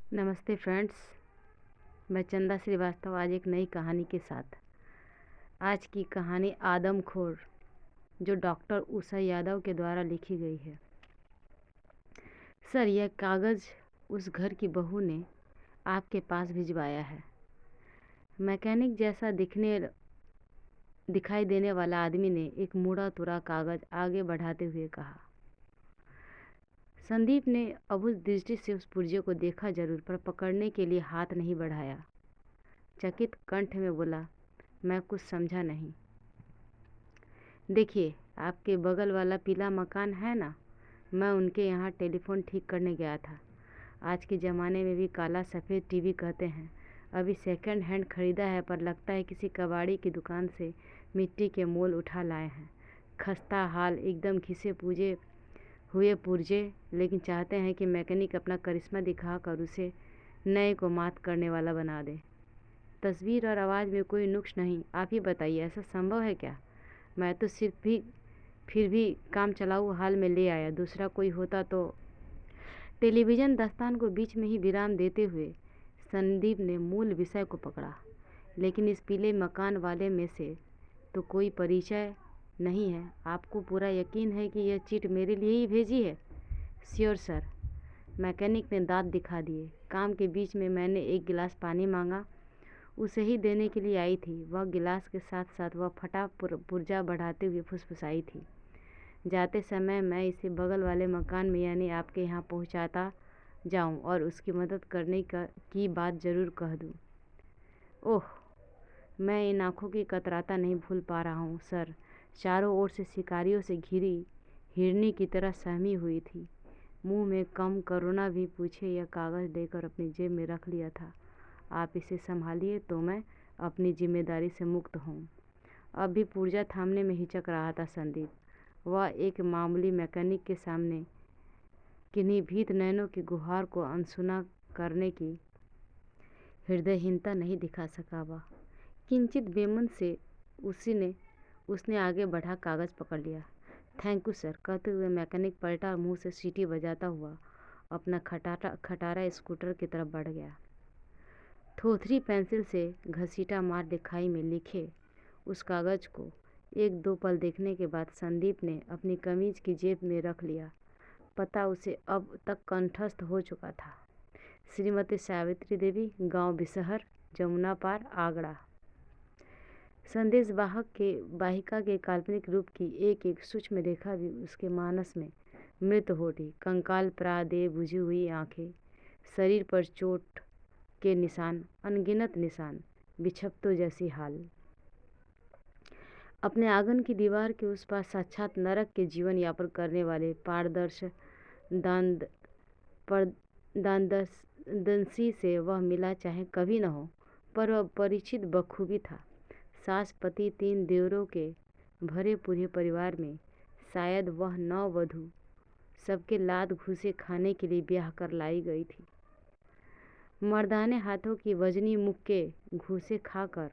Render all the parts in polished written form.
नमस्ते फ्रेंड्स, मैं चंदा श्रीवास्तव आज एक नई कहानी के साथ। आज की कहानी आदमखोर, जो डॉक्टर उषा यादव के द्वारा लिखी गई है। सर, यह कागज़ उस घर की बहू ने आपके पास भिजवाया है। मैकेनिक जैसा दिखाई देने वाला आदमी ने एक मुड़ा तुरा कागज़ आगे बढ़ाते हुए कहा। संदीप ने अबुझ दृष्टि से उस पुर्जे को देखा जरूर, पर पकड़ने के लिए हाथ नहीं बढ़ाया। चकित कंठ में बोला, मैं कुछ समझा नहीं। देखिए, आपके बगल वाला पीला मकान है ना, मैं उनके यहाँ टेलीफोन ठीक करने गया था। आज के ज़माने में भी काला सफ़ेद टीवी कहते हैं। अभी सेकंड हैंड ख़रीदा है, पर लगता है किसी कबाड़ी की दुकान से मिट्टी के मोल उठा लाए हैं। खस्ता हाल, एकदम घिसे पूजे हुए पुर्जे, लेकिन चाहते हैं कि मैकेनिक अपना करिश्मा दिखाकर उसे नए को मात करने वाला बना दे। तस्वीर और आवाज़ में कोई नुक्स नहीं। आप ही बताइए, ऐसा संभव है क्या? मैं तो फिर भी काम चलाऊ हाल में ले आया। दूसरा कोई होता तो। टेलीविज़न दास्तान को बीच में ही विराम देते हुए संदीप ने मूल विषय को पकड़ा। लेकिन इस पीले मकान वाले में से तो कोई परिचय नहीं है। आपको पूरा यकीन है कि यह चिट मेरे लिए ही भेजी है? श्योर सर, मैकेनिक ने दांत दिखा दिए। काम के बीच में मैंने एक गिलास पानी मांगा, उसे ही देने के लिए आई थी। वह गिलास के साथ साथ वह फटा पुर्जा बढ़ाते हुए फुसफुसाई थी, जाते समय मैं इसे बगल वाले मकान में यानी आपके यहाँ पहुँचाता जाऊँ और उसकी मदद करने की बात ज़रूर कह दूँ। ओह, मैं इन आँखों की कतराता नहीं भूल पा रहा हूँ सर। चारों ओर से शिकारियों से घिरी हिरनी की तरह सहमी हुई थी। मुंह में कम करुणा भी पूछे यह कागज़ देकर अपनी जेब में रख लिया था। आप इसे संभालिए तो मैं अपनी जिम्मेदारी से मुक्त हूँ। अब भी पुर्जा थामने में हिचक रहा था संदीप। वह एक मामूली मैकेनिक के सामने किन्हीं भीत नयनों की गुहार को अनसुना करने की हृदयहीनता नहीं दिखा सका। वह किंचित बेमन से उसने आगे बढ़ा कागज़ पकड़ लिया। थैंक यू सर, कहते हुए मैकेनिक पलटा और मुंह से सीटी बजाता हुआ अपना खटारा स्कूटर की तरफ बढ़ गया। थोथरी पेंसिल से घसीटा मार लिखाई में लिखे उस कागज़ को एक दो पल देखने के बाद संदीप ने अपनी कमीज की जेब में रख लिया। पता उसे अब तक कंठस्थ हो चुका था। श्रीमती सावित्री देवी, गांव बिसहर, जमुना पार, आगरा। संदेश वाहिका के काल्पनिक रूप की एक एक सूक्ष्म रेखा भी उसके मानस में मृत हो उठी। कंकाल प्राय देह, बुझी हुई आंखें, शरीर पर चोट के निशान, अनगिनत निशान, बिछप्तों जैसी हाल। अपने आंगन की दीवार के उस पार साक्षात नरक के जीवन यापन करने वाले पारदर्शी से वह मिला, चाहे कभी न हो, पर वह परिचित बखूबी था। सास, पति, 3 देवरों के भरे पूरे परिवार में शायद वह नववधू सबके लात घूसे खाने के लिए ब्याह कर लाई गई थी। मर्दाने हाथों की वजनी मुख के घूसे खाकर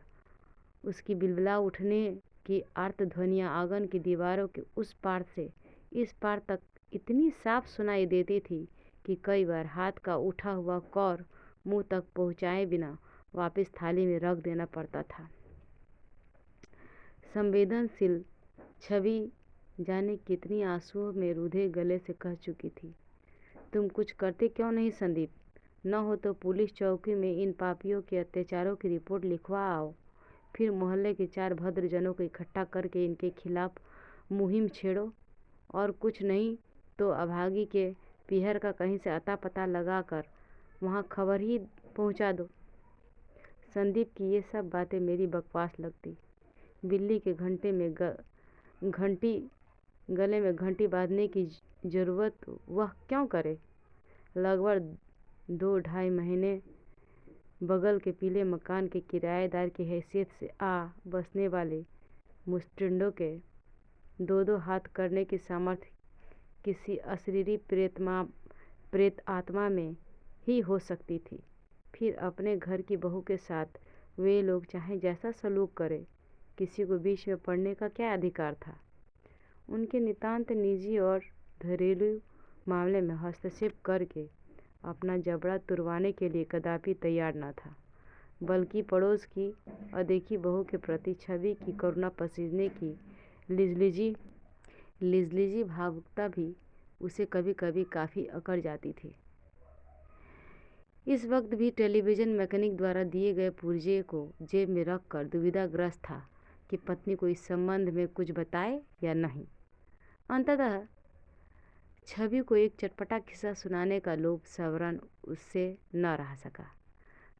उसकी बिलबिला उठने की आर्त ध्वनियाँ आंगन की दीवारों के उस पार से इस पार तक इतनी साफ सुनाई देती थी कि कई बार हाथ का उठा हुआ कौर मुंह तक पहुँचाए बिना वापस थाली में रख देना पड़ता था। संवेदनशील छवि जाने कितनी आंसुओं में रूधे गले से कह चुकी थी, तुम कुछ करते क्यों नहीं संदीप? न हो तो पुलिस चौकी में इन पापियों के अत्याचारों की रिपोर्ट लिखवा आओ। फिर मोहल्ले के 4 भद्रजनों को इकट्ठा करके इनके खिलाफ मुहिम छेड़ो। और कुछ नहीं तो अभागी के पीहर का कहीं से अता पता लगा कर वहाँ खबर ही पहुँचा दो। संदीप की ये सब बातें मेरी बकवास लगती। बिल्ली के गले में घंटी बांधने की ज़रूरत वह क्यों करे? लगभग 2-2.5 महीने बगल के पीले मकान के किराएदार की हैसियत से बसने वाले मुस्टंडों के 2-2 हाथ करने की सामर्थ्य किसी अशरीरी प्रेत आत्मा में ही हो सकती थी। फिर अपने घर की बहू के साथ वे लोग चाहे जैसा सलूक करे, किसी को बीच में पड़ने का क्या अधिकार था? उनके नितांत निजी और घरेलू मामले में हस्तक्षेप करके अपना जबड़ा तुड़वाने के लिए कदापि तैयार न था, बल्कि पड़ोस की अदेखी बहू के प्रति छवि की करुणा पसीजने की लिजलिजी भावुकता भी उसे कभी कभी काफ़ी अकड़ जाती थी। इस वक्त भी टेलीविज़न मैकेनिक द्वारा दिए गए पुर्जे को जेब में रखकर दुविधाग्रस्त था कि पत्नी को इस संबंध में कुछ बताए या नहीं। अंततः छवि को एक चटपटा किस्सा सुनाने का लोभ सवरण उससे न रह सका।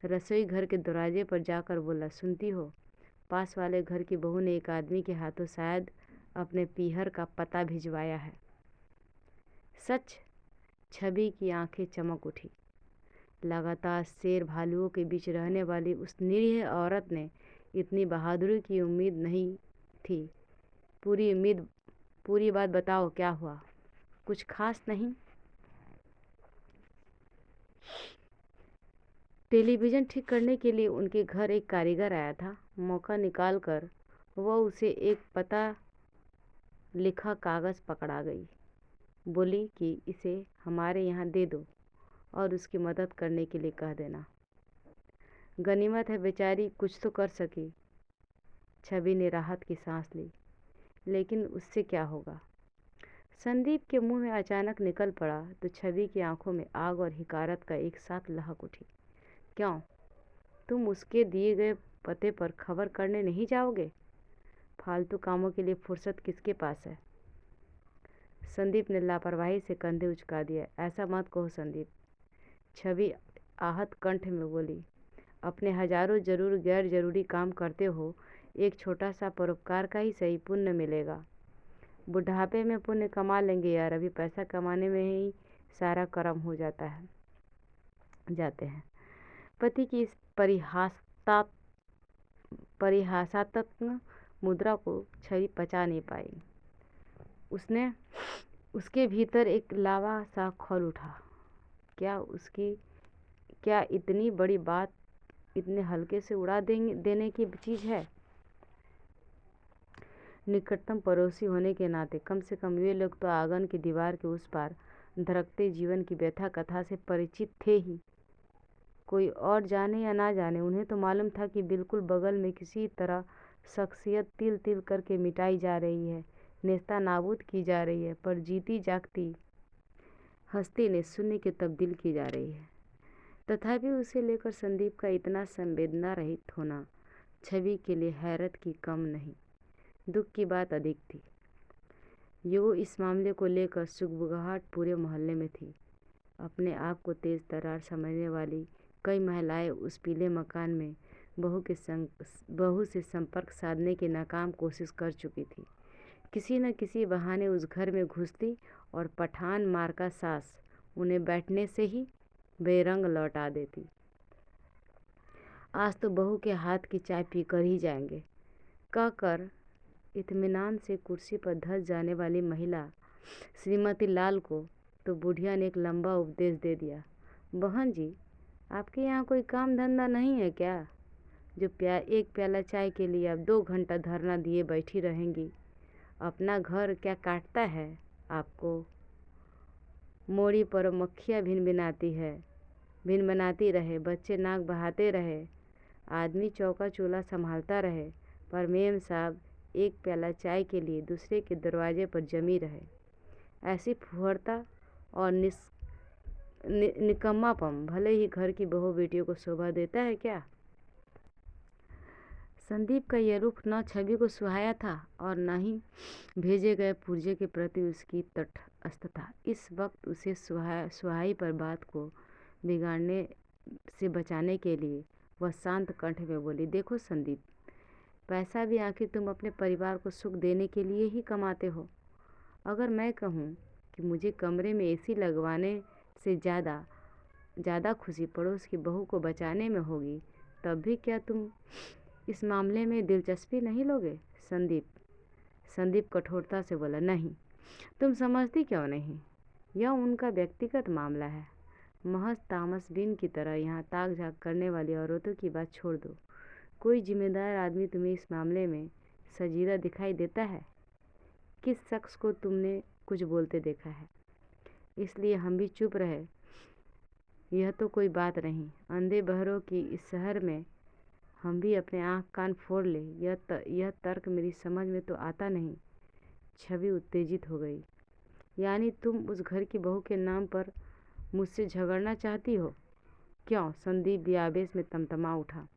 रसोई घर के दरवाजे पर जाकर बोला, सुनती हो, पास वाले घर की बहू ने एक आदमी के हाथों शायद अपने पीहर का पता भिजवाया है। सच? छवि की आंखें चमक उठी। लगातार शेर भालुओं के बीच रहने वाली उस निरीह औरत ने इतनी बहादुरी की उम्मीद नहीं थी। पूरी बात बताओ, क्या हुआ? कुछ खास नहीं। टेलीविज़न ठीक करने के लिए उनके घर एक कारीगर आया था। मौका निकालकर वह उसे एक पता लिखा कागज़ पकड़ा गई। बोली कि इसे हमारे यहाँ दे दो और उसकी मदद करने के लिए कह देना। गनीमत है बेचारी कुछ तो कर सकी। छवि ने राहत की सांस ली। लेकिन उससे क्या होगा? संदीप के मुंह में अचानक निकल पड़ा तो छवि की आंखों में आग और हिकारत का एक साथ लहक उठी। क्यों? तुम उसके दिए गए पते पर खबर करने नहीं जाओगे? फालतू कामों के लिए फुर्सत किसके पास है? संदीप ने लापरवाही से कंधे उचका दिया। ऐसा मत कहो संदीप। छवि आहत कंठ में बोली, अपने हजारों जरूर गैर जरूरी काम करते हो, एक छोटा सा परोपकार का ही सही पुण्य मिलेगा। बुढ़ापे में पुण्य कमा लेंगे यार, अभी पैसा कमाने में ही सारा कर्म हो जाते हैं। पति की इस परिहासात्मक मुद्रा को छवि पचा नहीं पाई। उसके भीतर एक लावा सा खौल उठा। क्या इतनी बड़ी बात इतने हल्के से उड़ा देने की चीज़ है? निकटतम पड़ोसी होने के नाते कम से कम वे लोग तो आंगन की दीवार के उस पार धड़कते जीवन की व्यथा कथा से परिचित थे ही। कोई और जाने या ना जाने, उन्हें तो मालूम था कि बिल्कुल बगल में किसी तरह शख्सियत तिल तिल करके मिटाई जा रही है, नेस्ता नाबूद की जा रही है, पर जीती जागती हस्ती ने शून्य की तब्दील की जा रही है। तथापि उसे लेकर संदीप का इतना संवेदना रहित होना छवि के लिए हैरत की कम नहीं, दुख की बात अधिक थी। यो इस मामले को लेकर सुगबुगाहट पूरे मोहल्ले में थी। अपने आप को तेज तर्रार समझने वाली कई महिलाएं उस पीले मकान में बहू से संपर्क साधने की नाकाम कोशिश कर चुकी थी। किसी न किसी बहाने उस घर में घुसती और पठान मार्का सास उन्हें बैठने से ही बेरंग लौटा देती। आज तो बहू के हाथ की चाय पीकर ही जाएंगे कहकर इत्मीनान से कुर्सी पर धंस जाने वाली महिला श्रीमती लाल को तो बुढ़िया ने एक लंबा उपदेश दे दिया। बहन जी, आपके यहाँ कोई काम धंधा नहीं है क्या, जो एक प्याला चाय के लिए आप 2 घंटा धरना दिए बैठी रहेंगी? अपना घर क्या काटता है आपको? मोड़ी पर मक्खियाँ भिन बनाती रहे, बच्चे नाक बहाते रहे, आदमी चौका चूल्हा संभालता रहे, पर मेम साहब एक प्याला चाय के लिए दूसरे के दरवाजे पर जमी रहे। ऐसी फुहरता और निकम्मापन भले ही घर की बहू बेटियों को शोभा देता है क्या? संदीप का यह रुख न छवि को सुहाया था और न ही भेजे गए पुर्जे के प्रति उसकी तटस्थता। इस वक्त उसे सुहाई पर बात को बिगाड़ने से बचाने के लिए वह शांत कंठ में बोली, देखो संदीप, पैसा भी आखिर तुम अपने परिवार को सुख देने के लिए ही कमाते हो। अगर मैं कहूँ कि मुझे कमरे में एसी लगवाने से ज़्यादा खुशी पड़ोस की बहू को बचाने में होगी, तब भी क्या तुम इस मामले में दिलचस्पी नहीं लोगे? संदीप कठोरता से बोला, नहीं, तुम समझती क्यों नहीं? यह उनका व्यक्तिगत मामला है। महज तामसबीन की तरह यहाँ ताक झाक करने वाली औरतों की बात छोड़ दो। कोई जिम्मेदार आदमी तुम्हें इस मामले में संजीदा दिखाई देता है? किस शख्स को तुमने कुछ बोलते देखा है? इसलिए हम भी चुप रहे यह तो कोई बात नहीं, अंधे बहरों की इस शहर में हम भी अपने आँख कान फोड़ ले, यह तर्क मेरी समझ में तो आता नहीं। छवि उत्तेजित हो गई। यानी तुम उस घर की बहू के नाम पर मुझसे झगड़ना चाहती हो? क्यों? संदीप भी आवेश में तमतमा उठा।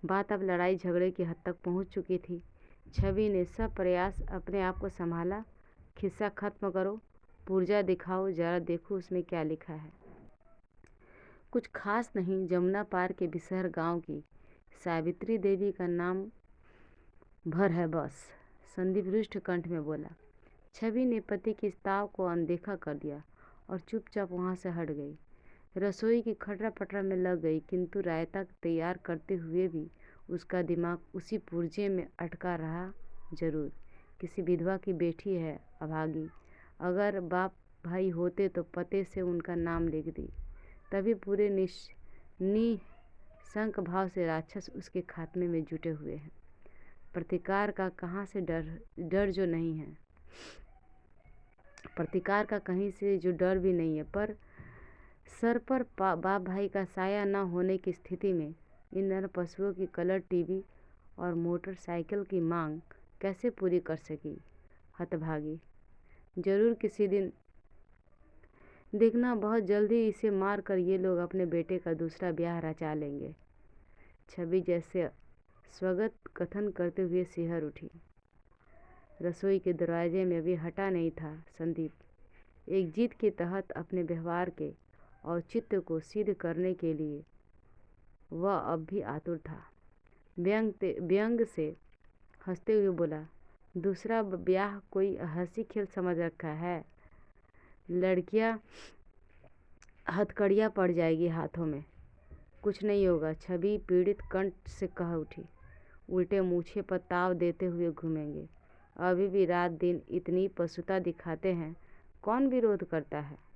बात अब लड़ाई झगड़े की हद तक पहुंच चुकी थी। छवि ने सब प्रयास अपने आप को संभाला। खिस्सा खत्म करो, पुर्जा दिखाओ, जरा देखो उसमें क्या लिखा है। कुछ खास नहीं, जमुना पार के बिसहर गांव की सावित्री देवी का नाम भर है बस, संदीप रुष्ट कंठ में बोला। छवि ने पति के इस ताव को अनदेखा कर दिया और चुपचाप वहां से हट गई। रसोई की खटरा पटरा में लग गई, किंतु रायता तैयार करते हुए भी उसका दिमाग उसी पुर्जे में अटका रहा। जरूर किसी विधवा की बेटी है, अभागी। अगर बाप भाई होते तो पते से उनका नाम लिख दी। तभी पूरे निशंक भाव से राक्षस उसके खात्मे में जुटे हुए हैं। प्रतिकार का कहाँ से डर जो नहीं है, प्रतिकार का कहीं से जो डर भी नहीं है, पर सर पर बाप भाई का साया न होने की स्थिति में इन नर पशुओं की कलर टीवी और मोटरसाइकिल की मांग कैसे पूरी कर सकी? हतभागी। जरूर किसी दिन देखना, बहुत जल्दी इसे मार कर ये लोग अपने बेटे का दूसरा ब्याह रचा लेंगे। छवि जैसे स्वगत कथन करते हुए सिहर उठी। रसोई के दरवाजे में अभी हटा नहीं था संदीप। एक जिद के तहत अपने व्यवहार के औचित्य को सिद्ध करने के लिए वह अब भी आतुर था। व्यंग से हंसते हुए बोला, दूसरा ब्याह कोई हंसी खेल समझ रखा है? लड़कियां हथकड़ियाँ पड़ जाएगी हाथों में। कुछ नहीं होगा, छवि पीड़ित कंठ से कह उठी। उल्टे मूछे पर ताव देते हुए घूमेंगे। अभी भी रात दिन इतनी पशुता दिखाते हैं, कौन विरोध करता है?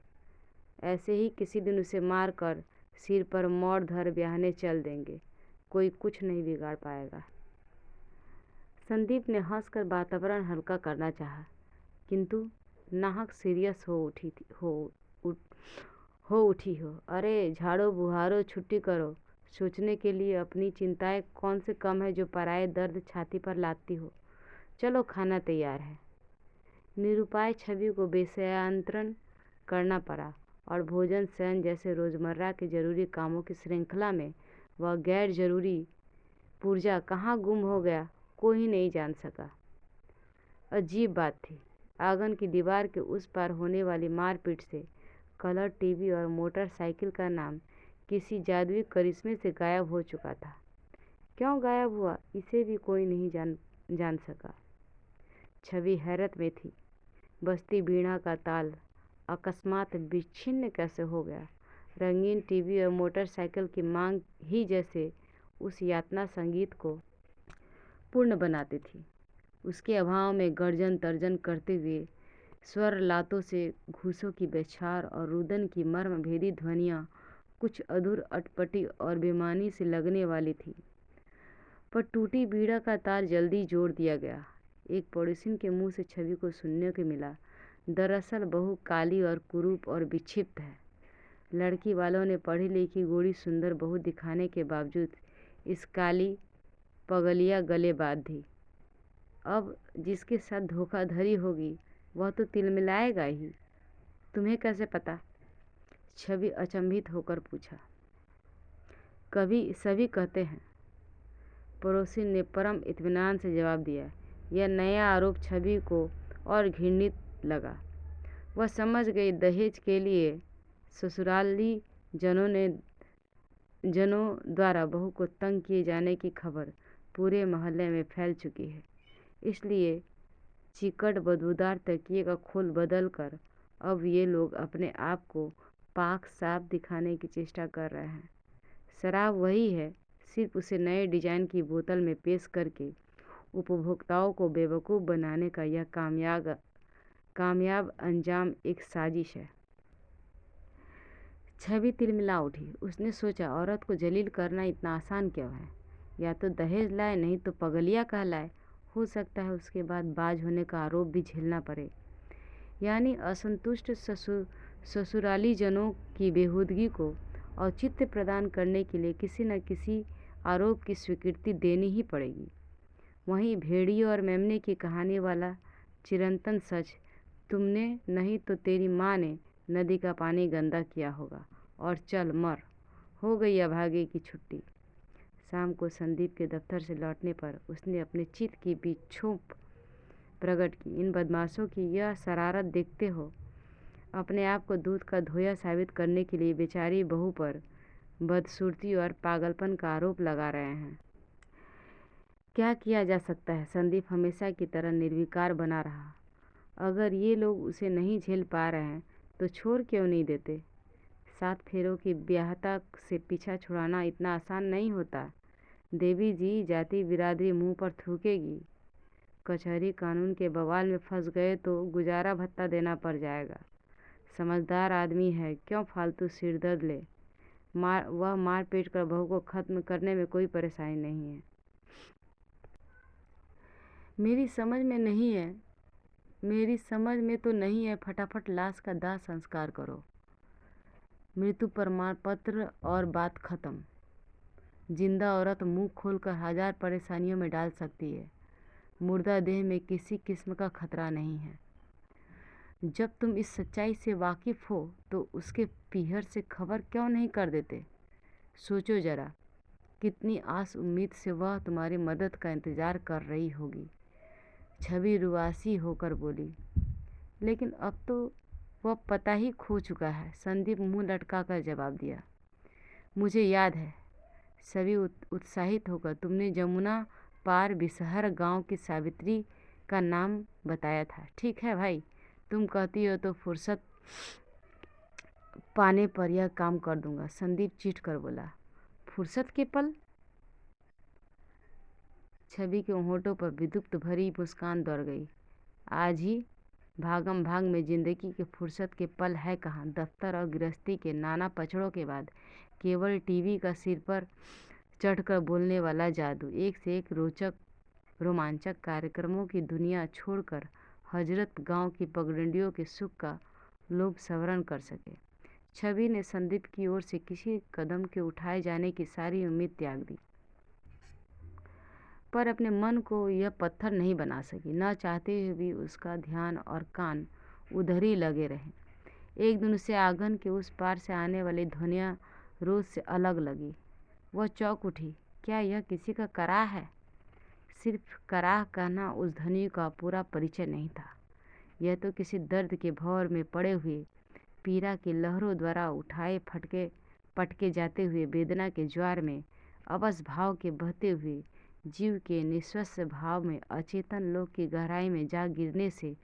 ऐसे ही किसी दिन उसे मार कर सिर पर मोड़ धर ब्याहने चल देंगे, कोई कुछ नहीं बिगाड़ पाएगा। संदीप ने हंसकर वातावरण हल्का करना चाहा, किंतु नाहक सीरियस हो उठी हो। अरे झाड़ो बुहारो, छुट्टी करो। सोचने के लिए अपनी चिंताएं कौन से कम है जो पराये दर्द छाती पर लाती हो। चलो, खाना तैयार है। निरुपाय छवि को बेसयांतरण करना पड़ा और भोजन शयन जैसे रोजमर्रा के जरूरी कामों की श्रृंखला में वह गैर जरूरी पुर्जा कहाँ गुम हो गया, कोई नहीं जान सका। अजीब बात थी, आंगन की दीवार के उस पार होने वाली मारपीट से कलर टीवी और मोटरसाइकिल का नाम किसी जादुई करिश्मे से गायब हो चुका था। क्यों गायब हुआ, इसे भी कोई नहीं जान सका। छवि हैरत में थी। बजती वीणा का ताल अकस्मात विच्छिन्न कैसे हो गया? रंगीन टीवी और मोटरसाइकिल की मांग ही जैसे उस यातना संगीत को पूर्ण बनाती थी। उसके अभाव में गर्जन तर्जन करते हुए स्वर लातों से घूसों की बौछार और रुदन की मर्म भेदी ध्वनियाँ कुछ अधूर अटपटी और बेमानी से लगने वाली थी। पर टूटी बीड़ा का तार जल्दी जोड़ दिया गया। एक पड़ोसिन के मुंह से छवि को सुनने को मिला, दरअसल बहू काली और कुरूप और विक्षिप्त है। लड़की वालों ने पढ़ी लिखी गोरी सुंदर बहू दिखाने के बावजूद इस काली पगलिया गले बांध दी। अब जिसके साथ धोखाधड़ी होगी वह तो तिलमिलाएगा ही। तुम्हें कैसे पता? छवि अचंभित होकर पूछा। कभी सभी कहते हैं, पड़ोसी ने परम इत्मीनान से जवाब दिया। यह नया आरोप छवि को और घृणित लगा। वह समझ गई दहेज के लिए ससुराली जनों द्वारा बहू को तंग किए जाने की खबर पूरे मोहल्ले में फैल चुकी है। इसलिए चिकट बदबूदार तकिए का खोल बदल कर अब ये लोग अपने आप को पाक साफ दिखाने की चेष्टा कर रहे हैं। शराब वही है, सिर्फ उसे नए डिजाइन की बोतल में पेश करके उपभोक्ताओं को बेवकूफ़ बनाने का यह कामयाब अंजाम एक साजिश है। छवि तिलमिला उठी। उसने सोचा, औरत को जलील करना इतना आसान क्यों है? या तो दहेज लाए, नहीं तो पगलिया कहलाए। हो सकता है उसके बाद बाज होने का आरोप भी झेलना पड़े। यानी असंतुष्ट ससुराली जनों की बेहूदगी को औचित्य प्रदान करने के लिए किसी न किसी आरोप की स्वीकृति देनी ही पड़ेगी। वहीं भेड़िए और मेमने की कहानी वाला चिरंतन सच, तुमने नहीं तो तेरी माँ ने नदी का पानी गंदा किया होगा और चल मर। हो गई अभागे की छुट्टी। शाम को संदीप के दफ्तर से लौटने पर उसने अपने चित्त की भी क्षोभ प्रकट की। इन बदमाशों की यह शरारत देखते हो अपने आप को दूध का धोया साबित करने के लिए बेचारी बहू पर बदसूरती और पागलपन का आरोप लगा रहे हैं। क्या किया जा सकता है? संदीप हमेशा की तरह निर्विकार बना रहा। अगर ये लोग उसे नहीं झेल पा रहे हैं तो छोड़ क्यों नहीं देते? 7 फेरों की ब्याहता से पीछा छुड़ाना इतना आसान नहीं होता। देवी जी जाति बिरादरी मुंह पर थूकेगी। कचहरी कानून के बवाल में फंस गए तो गुजारा भत्ता देना पड़ जाएगा। समझदार आदमी है, क्यों फालतू सिरदर्द ले। वह मार पीट कर बहू को खत्म करने में कोई परेशानी नहीं है। मेरी समझ में तो नहीं है। फटाफट लाश का दाह संस्कार करो, मृत्यु प्रमाण पत्र और बात खत्म। जिंदा औरत मुंह खोलकर 1000 परेशानियों में डाल सकती है। मुर्दा देह में किसी किस्म का खतरा नहीं है। जब तुम इस सच्चाई से वाकिफ हो तो उसके पीहर से खबर क्यों नहीं कर देते? सोचो जरा, कितनी आस उम्मीद से वह तुम्हारी मदद का इंतज़ार कर रही होगी। छवि रुआसी होकर बोली। लेकिन अब तो वह पता ही खो चुका है। संदीप मुंह लटकाकर जवाब दिया। मुझे याद है। सभी उत्साहित होकर तुमने जमुना पार बिसहर गांव की सावित्री का नाम बताया था। ठीक है भाई, तुम कहती हो तो फुर्सत पाने पर यह काम कर दूंगा। संदीप चीठ कर बोला। फुर्सत के पल? छवि के होंठों पर विदुप्त भरी मुस्कान दौड़ गई। आज ही भागम भाग में जिंदगी के फुर्सत के पल है कहाँ। दफ्तर और गृहस्थी के नाना पचड़ों के बाद केवल टीवी का सिर पर चढ़कर बोलने वाला जादू, एक से एक रोचक रोमांचक कार्यक्रमों की दुनिया छोड़कर हजरत गांव की पगडंडियों के सुख का लोभ सवरण कर सके। छवि ने संदीप की ओर से किसी कदम के उठाए जाने की सारी उम्मीद त्याग दी, पर अपने मन को यह पत्थर नहीं बना सकी। न चाहते हुए भी उसका ध्यान और कान उधर ही लगे रहे। एक दिन उसे आंगन के उस पार से आने वाली ध्वनियाँ रोज से अलग लगी। वह चौंक उठी। क्या यह किसी का कराह है? सिर्फ कराह कहना उस ध्वनि का पूरा परिचय नहीं था। यह तो किसी दर्द के भंवर में पड़े हुए पीड़ा की लहरों द्वारा उठाए पटके जाते हुए वेदना के ज्वार में अवश भाव के बहते हुए जीव के निस्वस भाव में अचेतन लोक की गहराई में जा गिरने से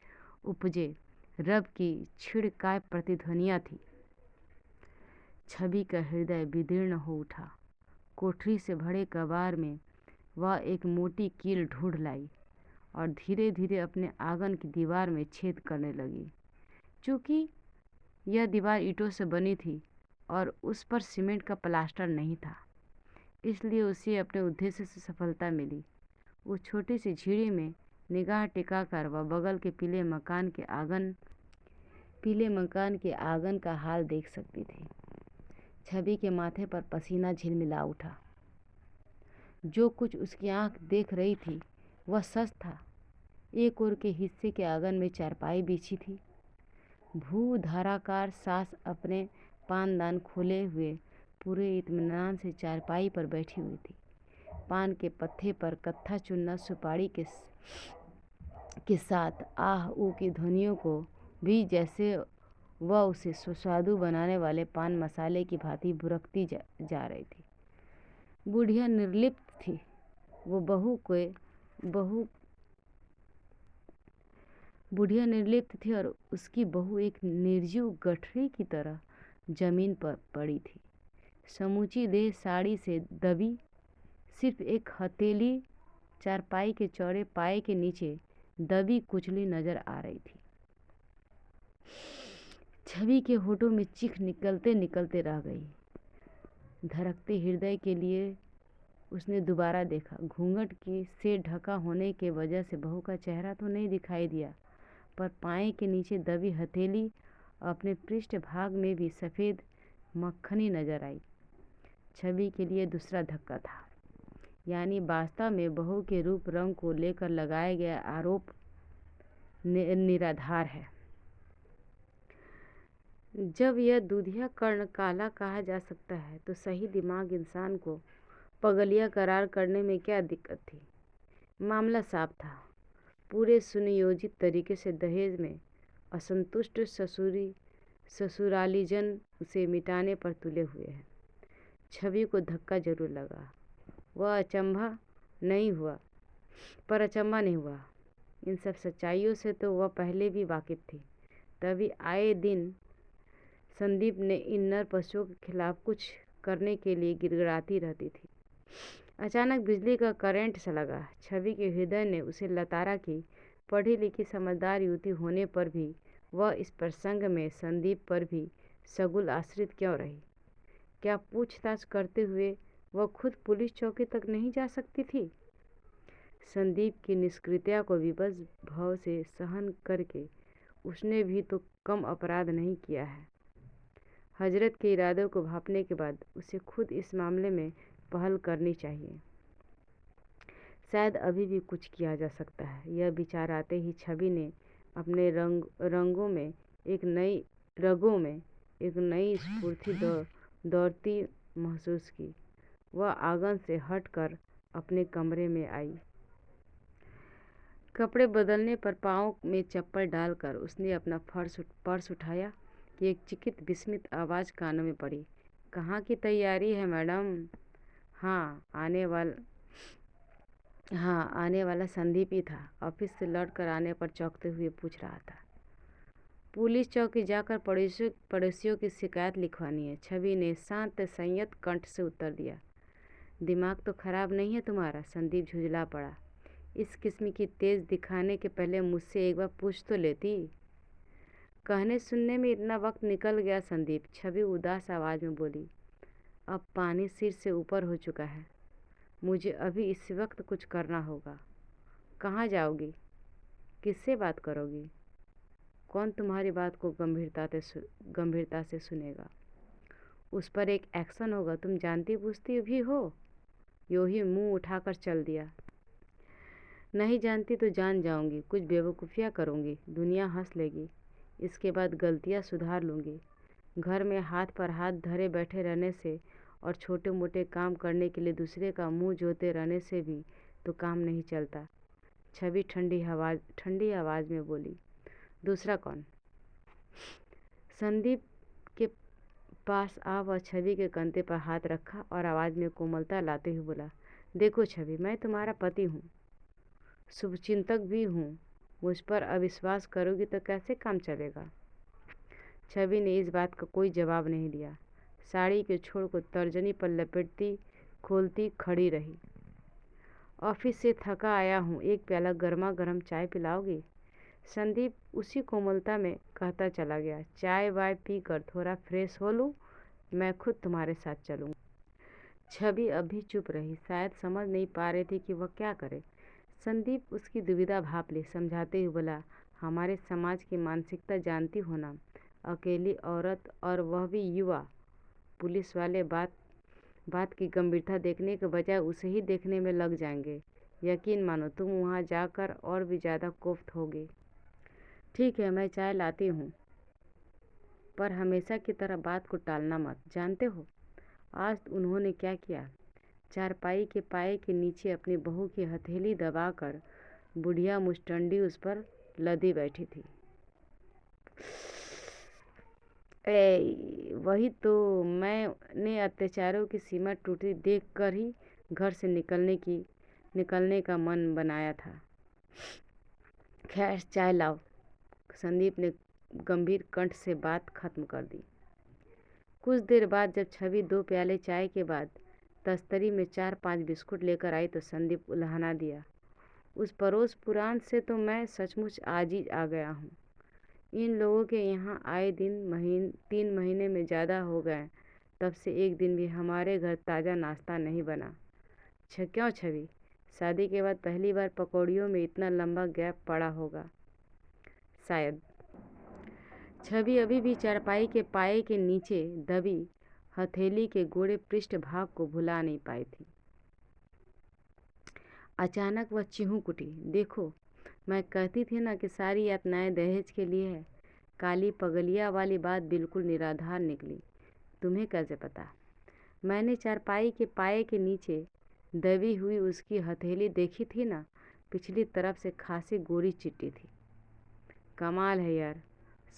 उपजे रब की छिड़काय प्रतिध्वनियाँ थी। छवि का हृदय विदीर्ण हो उठा। कोठरी से भरे कबार में वह एक मोटी कील ढूंढ लाई और धीरे धीरे अपने आंगन की दीवार में छेद करने लगी। चूँकि यह दीवार ईंटों से बनी थी और उस पर सीमेंट का प्लास्टर नहीं था, इसलिए उसे अपने उद्देश्य से सफलता मिली। उस छोटी सी झीड़ी में निगाह टिकाकर वह बगल के पीले मकान के आंगन का हाल देख सकती थी। छवि के माथे पर पसीना झिलमिला उठा। जो कुछ उसकी आंख देख रही थी वह सच था। एक ओर के हिस्से के आंगन में चारपाई बिछी थी। भूधाराकार सास अपने पानदान खोले हुए पूरे इत्मीनान से चारपाई पर बैठी हुई थी। पान के पत्ते पर कत्था चुन्ना सुपारी के साथ आह ऊ की ध्वनियों को भी जैसे वह उसे सुस्वादु बनाने वाले पान मसाले की भांति बुरकती जा रही थी। बुढ़िया निर्लिप्त थी। वो बुढ़िया निर्लिप्त थी और उसकी बहू एक निर्जीव गठरी की तरह जमीन पर पड़ी थी। समूची देह साड़ी से दबी, सिर्फ एक हथेली चारपाई के चौड़े पाए के नीचे दबी कुचली नजर आ रही थी। छवि के होठों में चीख निकलते निकलते रह गई। धड़कते हृदय के लिए उसने दोबारा देखा। घूंघट की से ढका होने के वजह से बहू का चेहरा तो नहीं दिखाई दिया, पर पाए के नीचे दबी हथेली अपने पृष्ठभाग में भी सफ़ेद मक्खनी नजर आई। छवि के लिए दूसरा धक्का था, यानी वास्तव में बहू के रूप रंग को लेकर लगाया गया आरोप निराधार है। जब यह दूधिया कर्ण काला कहा जा सकता है तो सही दिमाग इंसान को पगलिया करार करने में क्या दिक्कत थी। मामला साफ था। पूरे सुनियोजित तरीके से दहेज में असंतुष्ट ससुरालीजन उसे मिटाने पर तुले हुए हैं। छवि को धक्का जरूर लगा, वह अचंभा नहीं हुआ। इन सब सच्चाइयों से तो वह पहले भी वाकिफ थी, तभी आए दिन संदीप ने इन नर पशुओं के खिलाफ कुछ करने के लिए गिड़गिड़ाती रहती थी। अचानक बिजली का करंट सा लगा। छवि के हृदय ने उसे लताड़ा कि पढ़ी लिखी समझदार युवती होने पर भी वह इस प्रसंग में संदीप पर भी सगुल आश्रित क्यों रही। क्या पूछताछ करते हुए वह खुद पुलिस चौकी तक नहीं जा सकती थी। संदीप की निष्क्रियता को विवश भाव से सहन करके उसने भी तो कम अपराध नहीं किया है। हजरत के इरादों को भांपने के बाद उसे खुद इस मामले में पहल करनी चाहिए। शायद अभी भी कुछ किया जा सकता है। यह विचार आते ही छवि ने अपने रगों में एक नई स्फूर्ति दौड़ती महसूस की। वह आंगन से हटकर अपने कमरे में आई। कपड़े बदलने पर पाँव में चप्पल डालकर उसने अपना पर्स उठाया कि एक चिकित विस्मित आवाज़ कानों में पड़ी। कहाँ की तैयारी है मैडम? हाँ, आने वाला संदीप ही था। ऑफिस से लौटकर आने पर चौंकते हुए पूछ रहा था। पुलिस चौकी जाकर पड़ोसियों की शिकायत लिखवानी है। छवि ने शांत संयत कंठ से उत्तर दिया। दिमाग तो खराब नहीं है तुम्हारा? संदीप झुंझला पड़ा। इस किस्म की तेज दिखाने के पहले मुझसे एक बार पूछ तो लेती। कहने सुनने में इतना वक्त निकल गया संदीप, छवि उदास आवाज़ में बोली। अब पानी सिर से ऊपर हो चुका है। मुझे अभी इस वक्त कुछ करना होगा। कहाँ जाओगी? किससे बात करोगी? कौन तुम्हारी बात को गंभीरता से सुनेगा? उस पर एक एक्शन होगा। तुम जानती बूझती भी हो। यूं ही मुंह उठाकर चल दिया। नहीं जानती तो जान जाऊंगी। कुछ बेवकूफ़ियाँ करूंगी, दुनिया हंस लेगी। इसके बाद गलतियाँ सुधार लूँगी। घर में हाथ पर हाथ धरे बैठे रहने से और छोटे मोटे काम करने के लिए दूसरे का मुंह जोते रहने से भी तो काम नहीं चलता। छवि ठंडी आवाज़ में बोली। दूसरा कौन? संदीप के पास आ वह छवि के कंधे पर हाथ रखा और आवाज़ में कोमलता लाते हुए बोला। देखो छवि, मैं तुम्हारा पति हूँ, शुभचिंतक भी हूँ। मुझ पर अविश्वास करोगी तो कैसे काम चलेगा? छवि ने इस बात का कोई जवाब नहीं दिया। साड़ी के छोर को तर्जनी पर लपेटती खोलती खड़ी रही। ऑफिस से थका आया हूँ, एक प्याला गर्मा गर्म चाय पिलाओगी? संदीप उसी कोमलता में कहता चला गया। चाय वाय पी कर थोड़ा फ्रेश हो लूँ, मैं खुद तुम्हारे साथ चलूँगा। छवि अभी चुप रही, शायद समझ नहीं पा रही थी कि वह क्या करे। संदीप उसकी दुविधा भाप ले, समझाते हुए बोला। हमारे समाज की मानसिकता जानती हो ना, अकेली औरत और वह भी युवा। पुलिस वाले बात की गंभीरता देखने के बजाय उसे ही देखने में लग जाएंगे। यकीन मानो तुम वहां जाकर और भी ज़्यादा कोफ्त होगी। ठीक है, मैं चाय लाती हूँ, पर हमेशा की तरह बात को टालना मत। जानते हो आज उन्होंने क्या किया? चारपाई के पाए के नीचे अपनी बहू की हथेली दबाकर बुढ़िया मुस्टंडी उस पर लदी बैठी थी। वही तो, मैंने अत्याचारों की सीमा टूटी देख कर ही घर से निकलने का मन बनाया था। खैर चाय लाओ। संदीप ने गंभीर कंठ से बात खत्म कर दी। कुछ देर बाद जब छवि 2 प्याले चाय के बाद तस्तरी में 4-5 बिस्कुट लेकर आई तो संदीप उल्हाना दिया। उस पड़ोस पुराण से तो मैं सचमुच आज ही आ गया हूँ। इन लोगों के यहाँ आए दिन 3 महीने में ज़्यादा हो गए, तब से एक दिन भी हमारे घर ताज़ा नाश्ता नहीं बना। क्यों छवि? शादी के बाद पहली बार पकौड़ियों में इतना लंबा गैप पड़ा होगा शायद। छवि अभी भी चारपाई के पाए के नीचे दबी हथेली के गोरे पृष्ठभाग को भुला नहीं पाई थी। अचानक वह चिहुक उठी। देखो, मैं कहती थी ना कि सारी यातनाएं दहेज के लिए है। काली पगलिया वाली बात बिल्कुल निराधार निकली। तुम्हें कैसे पता? मैंने चारपाई के पाए के नीचे दबी हुई उसकी हथेली देखी थी ना, पिछली तरफ से खासी गोरी चिट्टी थी। कमाल है यार,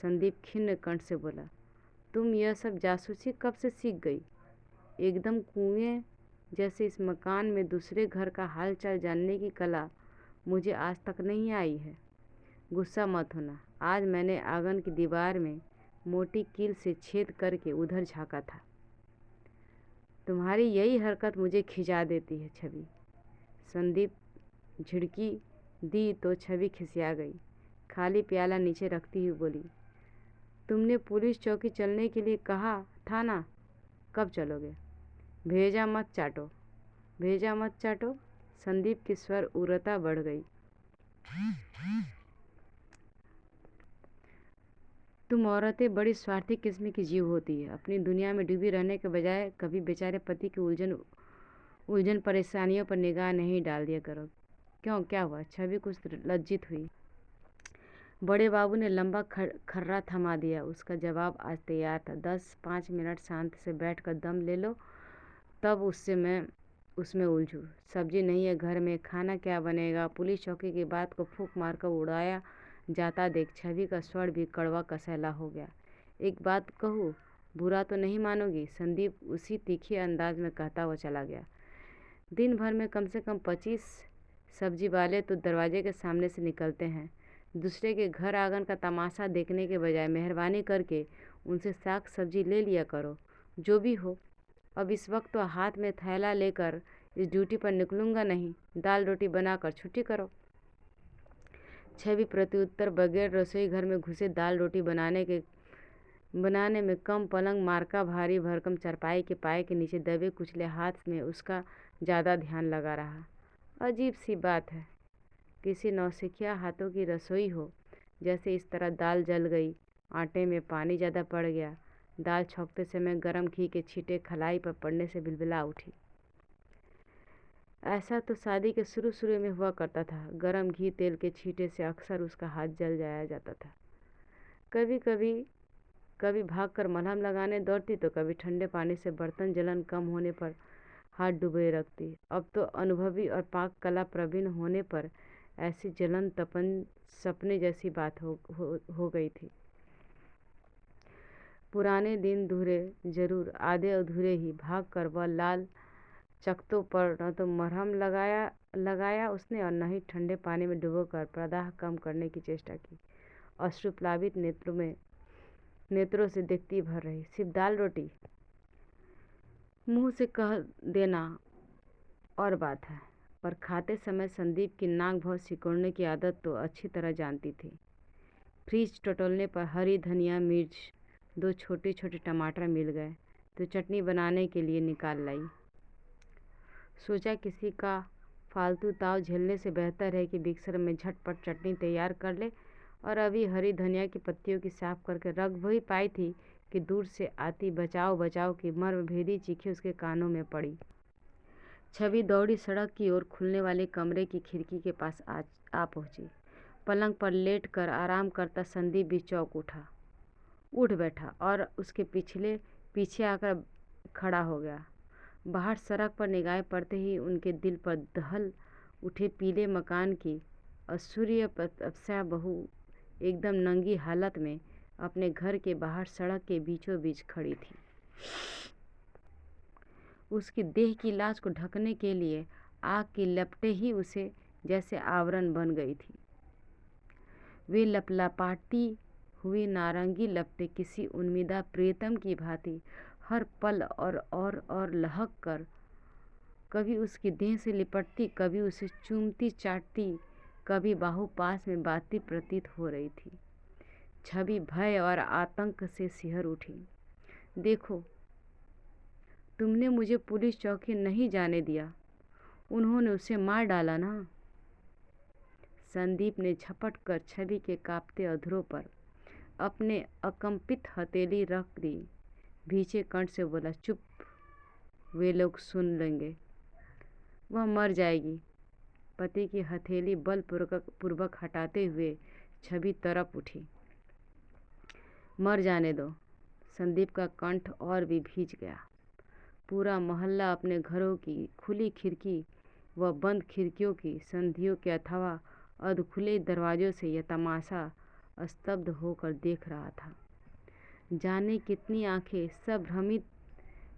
संदीप खिन्न कंठ से बोला। तुम यह सब जासूसी कब से सीख गई? एकदम कुएं जैसे इस मकान में दूसरे घर का हाल चाल जानने की कला मुझे आज तक नहीं आई है। गुस्सा मत होना, आज मैंने आंगन की दीवार में मोटी कील से छेद करके उधर झाँका था। तुम्हारी यही हरकत मुझे खिंचा देती है छवि। संदीप झिड़की दी तो छवि खिसिया गई। खाली प्याला नीचे रखती हुई बोली, तुमने पुलिस चौकी चलने के लिए कहा था ना, कब चलोगे? भेजा मत चाटो, भेजा मत चाटो। संदीप की स्वर उग्रता बढ़ गई। तुम औरतें बड़ी स्वार्थी किस्म की जीव होती है। अपनी दुनिया में डूबी रहने के बजाय कभी बेचारे पति की उलझन परेशानियों पर निगाह नहीं डाल दिया करो। क्यों, क्या हुआ? छवि कुछ लज्जित हुई। बड़े बाबू ने लंबा खर्रा थमा दिया। उसका जवाब आज तैयार था। 10-5 मिनट शांति से बैठकर दम ले लो, तब मैं उसमें उलझूँ। सब्जी नहीं है घर में, खाना क्या बनेगा? पुलिस चौकी की बात को फूंक मारकर उड़ाया जाता देख छवि का स्वर भी कड़वा कसैला हो गया। एक बात कहूँ, बुरा तो नहीं मानोगी? संदीप उसी तीखे अंदाज में कहता हुआ चला गया। दिन भर में कम से कम 25 सब्जी वाले तो दरवाजे के सामने से निकलते हैं। दूसरे के घर आंगन का तमाशा देखने के बजाय मेहरबानी करके उनसे साग सब्जी ले लिया करो। जो भी हो, अब इस वक्त तो हाथ में थैला लेकर इस ड्यूटी पर निकलूंगा नहीं। दाल रोटी बनाकर छुट्टी करो। छवि प्रत्युत्तर बगैर रसोई घर में घुसे दाल रोटी बनाने में कम पलंग मार्का भारी भरकम चारपाई के पाए के नीचे दबे कुचले हाथ में उसका ज़्यादा ध्यान लगा रहा। अजीब सी बात है, किसी नौसिखिया हाथों की रसोई हो। जैसे इस तरह दाल जल गई, आटे में पानी ज़्यादा पड़ गया। दाल छौंकते समय गर्म घी के छींटे खलाई पर पड़ने से बिलबिला उठी। ऐसा तो शादी के शुरू में हुआ करता था। गर्म घी तेल के छींटे से अक्सर उसका हाथ जल जाया जाता था। कभी भागकर मलहम लगाने दौड़ती तो कभी ठंडे पानी से बर्तन जलन कम होने पर हाथ डुबोए रखती। अब तो अनुभवी और पाक कला प्रवीण होने पर ऐसी जलन तपन सपने जैसी बात हो गई थी। पुराने दिन जरूर आधे अधूरे ही। भागकर वह लाल चकत्तों पर न तो मरहम लगाया उसने और न ही ठंडे पानी में डुबोकर प्रदाह कम करने की चेष्टा की। अश्रुप्लावित नेत्रों से देखती भर रही। सिर्फ दाल रोटी मुंह से कह देना और बात है, पर खाते समय संदीप की नाक बहुत सिकोड़ने की आदत तो अच्छी तरह जानती थी। फ्रिज टटोलने पर हरी धनिया, मिर्च, 2 छोटे छोटे टमाटर मिल गए तो चटनी बनाने के लिए निकाल लाई। सोचा किसी का फालतू ताव झेलने से बेहतर है कि मिक्सर में झटपट चटनी तैयार कर ले। और अभी हरी धनिया की पत्तियों की साफ करके रख वही पाई थी कि दूर से आती बचाओ बचाओ की मर्मभेदी चीखें उसके कानों में पड़ी। छवि दौड़ी सड़क की ओर खुलने वाले कमरे की खिड़की के पास आ पहुंची। पलंग पर लेट कर आराम करता संदीप भी चौंक उठ बैठा और उसके पीछे आकर खड़ा हो गया। बाहर सड़क पर निगाहें पड़ते ही उनके दिल पर दहल उठे पीले मकान की असूर्य तपस्या बहू एकदम नंगी हालत में अपने घर के बाहर सड़क के बीचों बीच खड़ी थी। उसकी देह की लाश को ढकने के लिए आग की लपटें ही उसे जैसे आवरण बन गई थी। वे लपलपाती हुई नारंगी लपटें किसी उन्मीदा प्रियतम की भांति हर पल और लहक कर कभी उसकी देह से लिपटती, कभी उसे चूमती चाटती, कभी बाहु पास में बाती प्रतीत हो रही थी। छवि भय और आतंक से सिहर उठी। देखो, तुमने मुझे पुलिस चौकी नहीं जाने दिया, उन्होंने उसे मार डाला ना। संदीप ने झपट कर छवि के कांपते अधरों पर अपने अकंपित हथेली रख दी। भीचे कंठ से बोला, चुप, वे लोग सुन लेंगे। वह मर जाएगी। पति की हथेली बलपूर्वक हटाते हुए छवि तरफ उठी। मर जाने दो। संदीप का कंठ और भी भीज गया। पूरा मोहल्ला अपने घरों की खुली खिड़की व बंद खिड़कियों की संधियों के अथवा अधखुले दरवाजों से यह तमाशा स्तब्ध होकर देख रहा था। जाने कितनी आंखें सब भ्रमित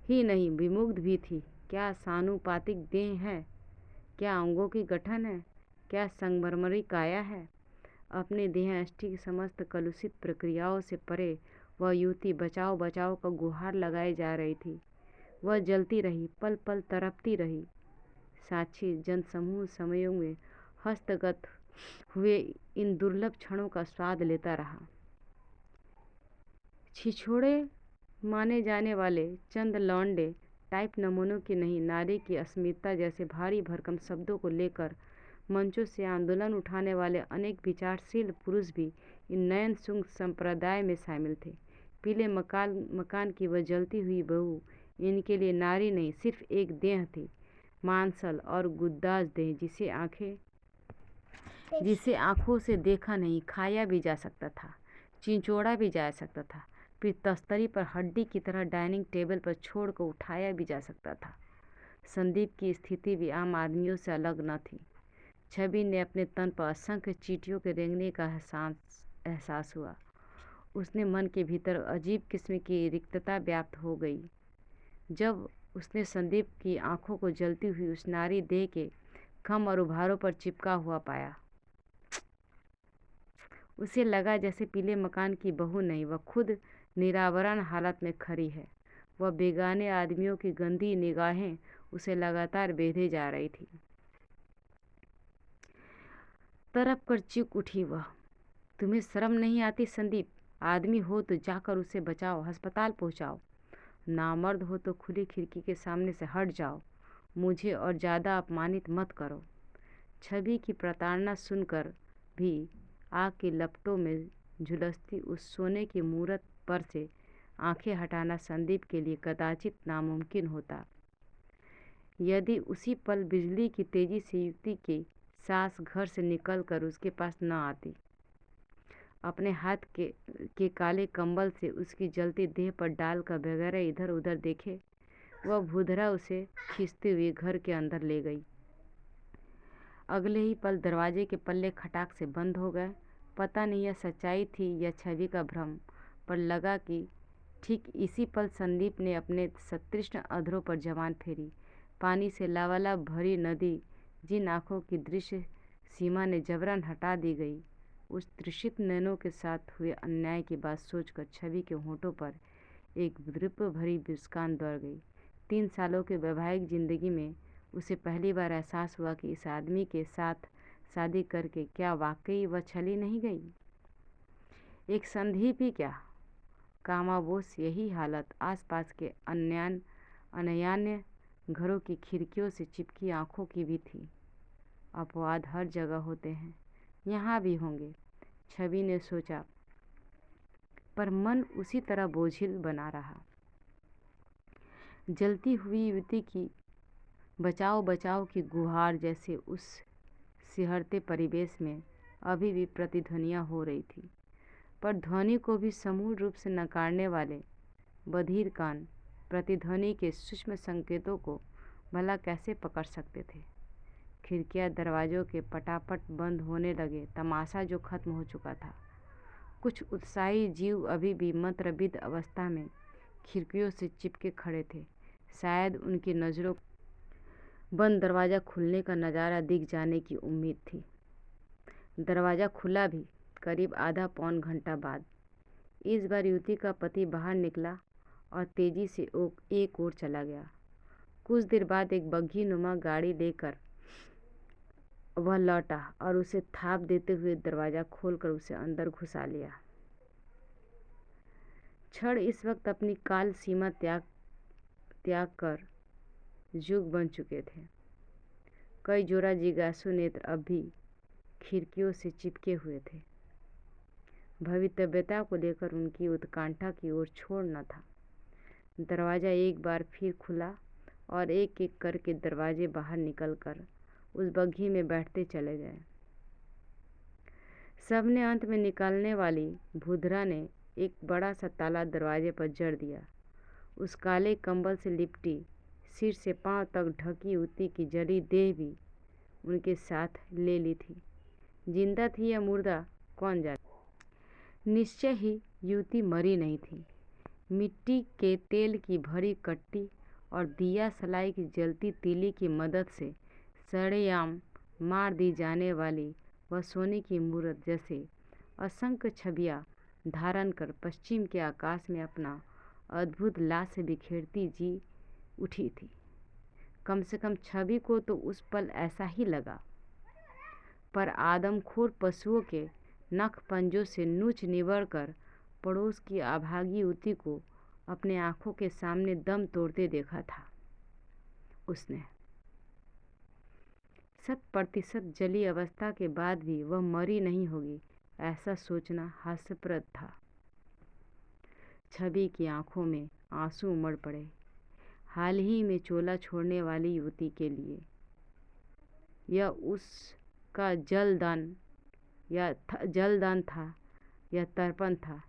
ही नहीं विमुग्ध भी थी। क्या सानुपातिक देह है, क्या अंगों की गठन है, क्या संगमरमरी काया है। अपने देहाष्टि की समस्त कलुषित प्रक्रियाओं से परे वह युवती बचाओ बचाओ का गुहार लगाए जा रही थी। वह जलती रही, पल पल तड़पती रही। साक्षी जनसमूह समयों में हस्तगत हुए इन दुर्लभ क्षणों का स्वाद लेता रहा। छिछोड़े माने जाने वाले चंद लौंडे टाइप नमूनों की नहीं, नारी की अस्मिता जैसे भारी भरकम शब्दों को लेकर मंचों से आंदोलन उठाने वाले अनेक विचारशील पुरुष भी इन नयन शुंग संप्रदाय में शामिल थे। पीले मकान की वह जलती हुई बहू इनके लिए नारी नहीं, सिर्फ एक देह थी, मांसल और गुद्दाज देह, जिसे आंखों से देखा नहीं, खाया भी जा सकता था, चिंचोड़ा भी जा सकता था, फिर तस्तरी पर हड्डी की तरह डाइनिंग टेबल पर छोड़कर उठाया भी जा सकता था। संदीप की स्थिति भी आम आदमियों से अलग न थी। छवि ने अपने तन पर असंख्य चींटियों के रेंगने का एहसास हुआ। उसने मन के भीतर अजीब किस्म की रिक्तता व्याप्त हो गई जब उसने संदीप की आंखों को जलती हुई उस नारी देह के खम और उभारों पर चिपका हुआ पाया। उसे लगा जैसे पीले मकान की बहू नहीं, वह खुद निरावरण हालत में खड़ी है। वह बेगाने आदमियों की गंदी निगाहें उसे लगातार बेधे जा रही थी। तड़प कर चीख उठी वह, तुम्हें शर्म नहीं आती संदीप? आदमी हो तो जाकर उसे बचाओ, अस्पताल पहुंचाओ। नामर्द हो तो खुली खिड़की के सामने से हट जाओ। मुझे और ज़्यादा अपमानित मत करो। छवि की प्रताड़ना सुनकर भी आग की लपटों में झुलसती उस सोने की मूरत पर से आंखें हटाना संदीप के लिए कदाचित नामुमकिन होता। यदि उसी पल बिजली की तेजी से युवती की सास घर से निकलकर उसके पास न आती, अपने हाथ के काले कंबल से उसकी जलती देह पर डालकर बगैर इधर उधर देखे वह भूधरा उसे खींचते हुए घर के अंदर ले गई। अगले ही पल दरवाजे के पल्ले खटाक से बंद हो गए। पता नहीं यह सच्चाई थी या छवि का भ्रम, पर लगा कि ठीक इसी पल संदीप ने अपने सतृष्ण अधरों पर जबान फेरी। पानी से लबालब भरी नदी जिन आँखों की दृश्य सीमा ने जबरन हटा दी गई, उस तृषित नैनों के साथ हुए अन्याय की बात सोचकर छवि के होंठों पर एक विद्रूप भरी मुस्कान दौड़ गई। 3 सालों के वैवाहिक जिंदगी में उसे पहली बार एहसास हुआ कि इस आदमी के साथ शादी करके क्या वाकई वह छली नहीं गई? एक संदीप ही क्या, कामाबोश यही हालत आसपास के अनयान्य घरों की खिड़कियों से चिपकी आंखों की भी थी। अपवाद हर जगह होते हैं, यहाँ भी होंगे, छवि ने सोचा, पर मन उसी तरह बोझिल बना रहा। जलती हुई युवती की बचाओ बचाओ की गुहार जैसे उस सिहरते परिवेश में अभी भी प्रतिध्वनियाँ हो रही थी, पर ध्वनि को भी समूल रूप से नकारने वाले बधिर कान प्रतिध्वनि के सूक्ष्म संकेतों को भला कैसे पकड़ सकते थे। खिड़कियां दरवाजों के पटापट बंद होने लगे। तमाशा जो खत्म हो चुका था। कुछ उत्साही जीव अभी भी मंत्रबिद्ध अवस्था में खिड़कियों से चिपके खड़े थे। शायद उनकी नज़रों बंद दरवाज़ा खुलने का नज़ारा दिख जाने की उम्मीद थी। दरवाज़ा खुला भी करीब आधा पौन घंटा बाद। इस बार युवती का पति बाहर निकला और तेजी से एक ओर चला गया। कुछ देर बाद एक बग्घी नुमा गाड़ी लेकर वह लौटा और उसे थाप देते हुए दरवाज़ा खोलकर उसे अंदर घुसा लिया। क्षण इस वक्त अपनी काल सीमा त्याग कर युग बन चुके थे। कई जोड़ा जिज्ञासु नेत्र अब भी खिड़कियों से चिपके हुए थे। भवितव्यता को लेकर उनकी उत्कंठा की ओर छोड़ न था। दरवाज़ा एक बार फिर खुला और एक एक करके दरवाजे बाहर निकलकर उस बग्घी में बैठते चले गए। सबने अंत में निकलने वाली भूधरा ने एक बड़ा सा ताला दरवाजे पर जड़ दिया। उस काले कंबल से लिपटी, सिर से पांव तक ढकी युवती की जली देह भी उनके साथ ले ली थी। जिंदा थी या मुर्दा कौन जाने। निश्चय ही युवती मरी नहीं थी। मिट्टी के तेल की भरी कट्टी और दिया सलाई की जलती तीली की मदद से सरेआम मार दी जाने वाली वह सोने की मूर्त जैसे असंख्य छवियां धारण कर पश्चिम के आकाश में अपना अद्भुत लाश बिखेरती जी उठी थी। कम से कम छवि को तो उस पल ऐसा ही लगा, पर आदमखोर पशुओं के नख पंजों से नोच निबड़ कर पड़ोस की अभागी युवती को अपने आंखों के सामने दम तोड़ते देखा था उसने। 100% जली अवस्था के बाद भी वह मरी नहीं होगी, ऐसा सोचना हास्यप्रद था। छवि की आंखों में आंसू उमड़ पड़े। हाल ही में चोला छोड़ने वाली युवती के लिए यह उसका जलदान था या तर्पण था,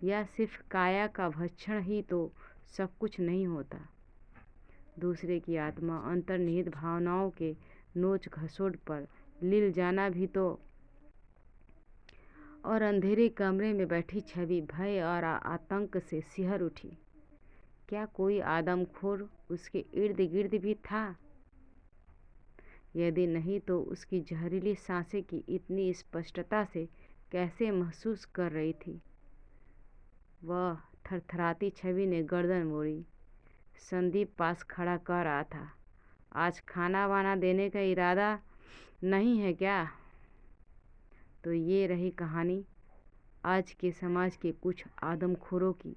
या सिर्फ काया का भक्षण ही तो सब कुछ नहीं होता। दूसरे की आत्मा, अंतर्निहित भावनाओं के नोच घसोट पर लील जाना भी तो। और अंधेरे कमरे में बैठी छवि भय और आतंक से सिहर उठी। क्या कोई आदमखोर उसके इर्द गिर्द भी था? यदि नहीं तो उसकी जहरीली सांसें की इतनी स्पष्टता से कैसे महसूस कर रही थी? वह थरथराती छवि ने गर्दन मोड़ी। संदीप पास खड़ा कह रहा था, आज खाना वाना देने का इरादा नहीं है क्या? तो ये रही कहानी आज के समाज के कुछ आदमखोरों की,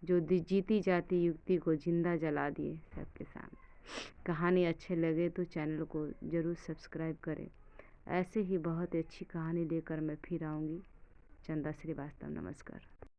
जो जीती जाती युक्ति को जिंदा जला दिए सबके सामने। कहानी अच्छे लगे तो चैनल को ज़रूर सब्सक्राइब करें। ऐसे ही बहुत अच्छी कहानी लेकर मैं फिर आऊँगी। चंदा श्रीवास्तव, नमस्कार।